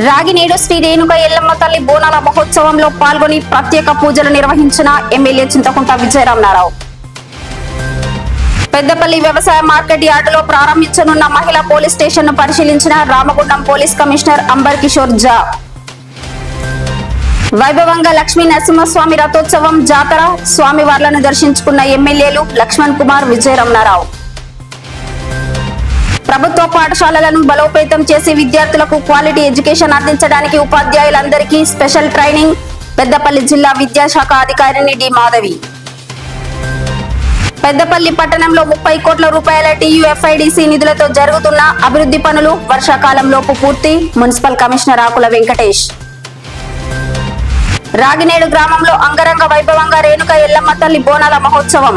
రాగినేడు శ్రీ రేణుక ఎల్లమ్మ తల్లి బోనాల మహోత్సవంలో పాల్గొని ప్రత్యేక పూజలు నిర్వహించిన ఎమ్మెల్యే చింతకుంట విజయరామనారావు. పెద్దపల్లి వ్యవసాయ మార్కెట్ యార్డులో ప్రారంభించనున్న మహిళా పోలీస్ స్టేషన్ ను పరిశీలించిన రామగుండం పోలీస్ కమిషనర్ అంబర్ కిషోర్ జా. వైభవంగా లక్ష్మీ నరసింహస్వామి రథోత్సవం జాతర స్వామివార్లను దర్శించుకున్న ఎమ్మెల్యేలు లక్ష్మణ్ కుమార్, విజయరామనారావు. ప్రభుత్వ పాఠశాలలను బలోపేతం చేసి విద్యార్థులకు క్వాలిటీ ఎడ్యుకేషన్ అందించడానికి ఉపాధ్యాయులందరికీ స్పెషల్ ట్రైనింగ్ పెద్దపల్లి జిల్లా విద్యాశాఖ అధికారిని డి మాధవి. పెద్దపల్లి పట్టణంలో 30 కోట్ల రూపాయల TUFIDC నిధులతో జరుగుతున్న అభివృద్ధి పనులు వర్షాకాలంలోపు పూర్తి మున్సిపల్ కమిషనర్ ఆకుల వెంకటేష్. రాగినేడు గ్రామంలో అంగరంగ వైభవంగా రేణుక ఎల్లమ్మ తల్లి బోనాల మహోత్సవం.